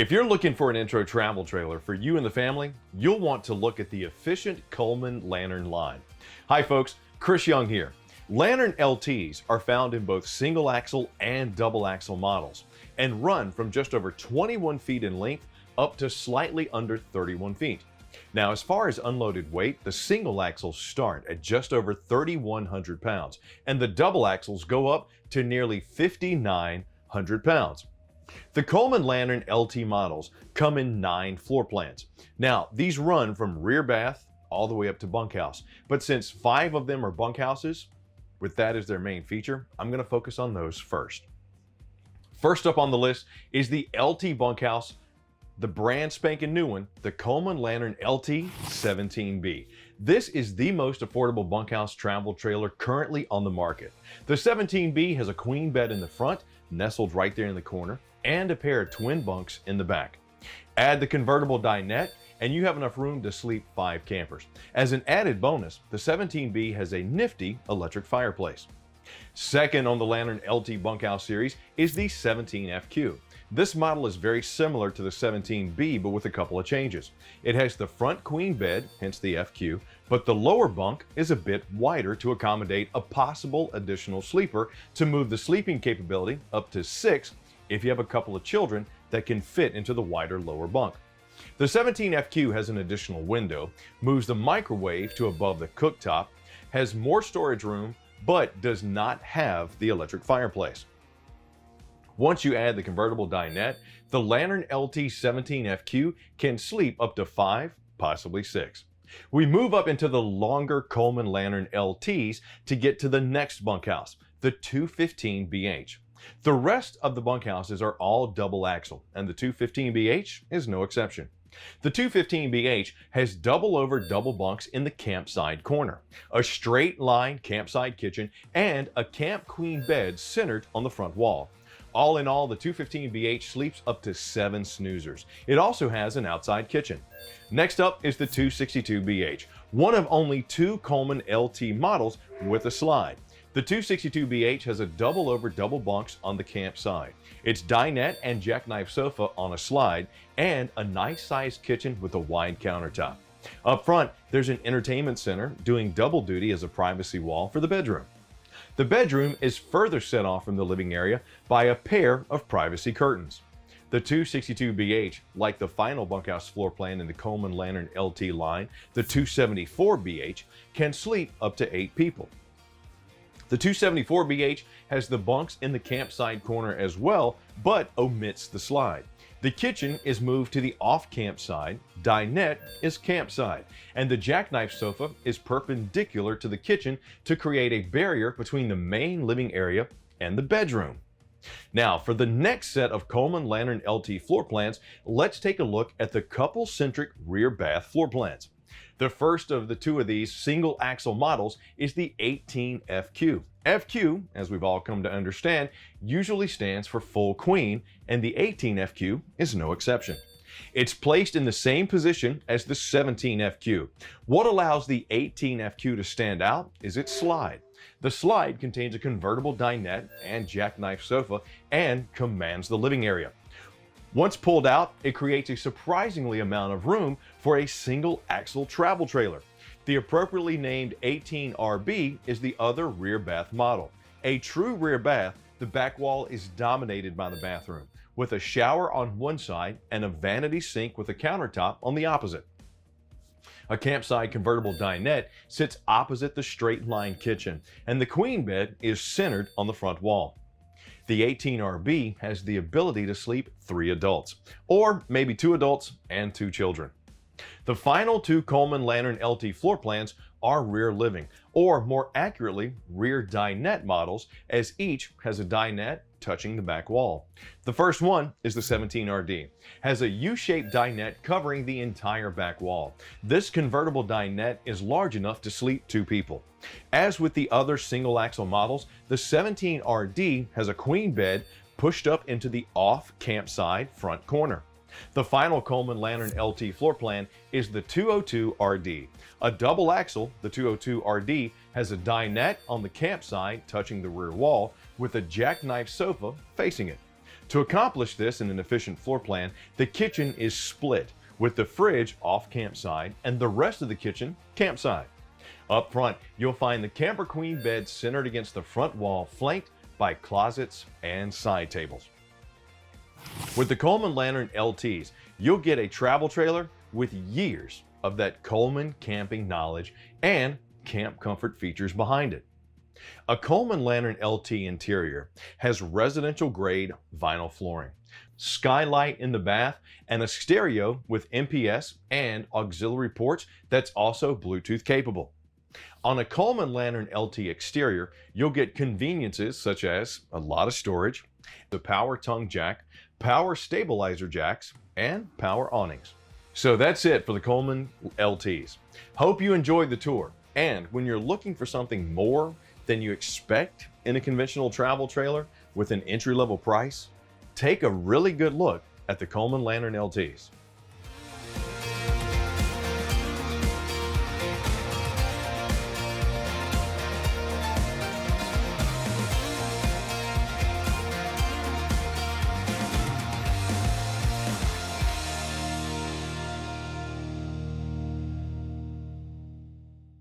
If you're looking for an intro travel trailer for you and the family, you'll want to look at the efficient Coleman Lantern line. Hi folks, Chris Young here. Lantern LTs are found in both single axle and double axle models and run from just over 21 feet in length up to slightly under 31 feet. Now, as far as unloaded weight, the single axles start at just over 3,100 pounds and the double axles go up to nearly 5,900 pounds. The Coleman Lantern LT models come in 9 floor plans. Now, these run from rear bath all the way up to bunkhouse, but since 5 of them are bunkhouses, with that as their main feature, I'm going to focus on those first. First up on the list is the LT bunkhouse, the brand spanking new one, the Coleman Lantern LT 17B. This is the most affordable bunkhouse travel trailer currently on the market. The 17B has a queen bed in the front, nestled right there in the corner, and a pair of twin bunks in the back. Add the convertible dinette and you have enough room to sleep 5 campers. As an added bonus, the 17B has a nifty electric fireplace. Second on the Lantern LT bunkhouse series is the 17FQ. This model is very similar to the 17B, but with a couple of changes. It has the front queen bed, hence the FQ, but the lower bunk is a bit wider to accommodate a possible additional sleeper to move the sleeping capability up to 6 if you have a couple of children that can fit into the wider lower bunk. The 17FQ has an additional window, moves the microwave to above the cooktop, has more storage room, but does not have the electric fireplace. Once you add the convertible dinette, the Lantern LT 17FQ can sleep up to 5, possibly 6. We move up into the longer Coleman Lantern LTs to get to the next bunkhouse, the 215BH. The rest of the bunkhouses are all double axle, and the 215BH is no exception. The 215BH has double over double bunks in the campside corner, a straight line campside kitchen, and a camp queen bed centered on the front wall. All in all, the 215BH sleeps up to 7 snoozers. It also has an outside kitchen. Next up is the 262BH, one of only 2 Coleman LT models with a slide. The 262BH has a double over double bunks on the camp side. It's dinette and jackknife sofa on a slide and a nice sized kitchen with a wide countertop. Up front, there's an entertainment center doing double duty as a privacy wall for the bedroom. The bedroom is further set off from the living area by a pair of privacy curtains. The 262BH, like the final bunkhouse floor plan in the Coleman Lantern LT line, the 274BH, can sleep up to 8 people. The 274BH has the bunks in the campside corner as well, but omits the slide. The kitchen is moved to the off-camp side, dinette is campside, and the jackknife sofa is perpendicular to the kitchen to create a barrier between the main living area and the bedroom. Now, for the next set of Coleman Lantern LT floor plans, let's take a look at the couple-centric rear bath floor plans. The first of the 2 of these single axle models is the 18FQ. FQ, as we've all come to understand, usually stands for full queen, and the 18FQ is no exception. It's placed in the same position as the 17FQ. What allows the 18FQ to stand out is its slide. The slide contains a convertible dinette and jackknife sofa and commands the living area. Once pulled out, it creates a surprisingly amount of room for a single axle travel trailer. The appropriately named 18RB is the other rear bath model. A true rear bath, the back wall is dominated by the bathroom, with a shower on one side and a vanity sink with a countertop on the opposite. A campside convertible dinette sits opposite the straight line kitchen, and the queen bed is centered on the front wall. The 18RB has the ability to sleep 3 adults, or maybe 2 adults and 2 children. The final 2 Coleman Lantern LT floor plans are rear living, or more accurately, rear dinette models, as each has a dinette touching the back wall. The first one is the 17RD, has a U-shaped dinette covering the entire back wall. This convertible dinette is large enough to sleep 2 people. As with the other single axle models, the 17RD has a queen bed pushed up into the off campside front corner. The final Coleman Lantern LT floor plan is the 202RD. A double axle, the 202RD has a dinette on the campside touching the rear wall with a jackknife sofa facing it. To accomplish this in an efficient floor plan, the kitchen is split, with the fridge off campside and the rest of the kitchen campside. Up front, you'll find the Camper Queen bed centered against the front wall, flanked by closets and side tables. With the Coleman Lantern LTs, you'll get a travel trailer with years of that Coleman camping knowledge and camp comfort features behind it. A Coleman Lantern LT interior has residential grade vinyl flooring, skylight in the bath, and a stereo with MPS and auxiliary ports that's also Bluetooth capable. On a Coleman Lantern LT exterior, you'll get conveniences such as a lot of storage, the power tongue jack, power stabilizer jacks, and power awnings. So that's it for the Coleman LTs. Hope you enjoyed the tour. And when you're looking for something more than you expect in a conventional travel trailer with an entry-level price, take a really good look at the Coleman Lantern LTs.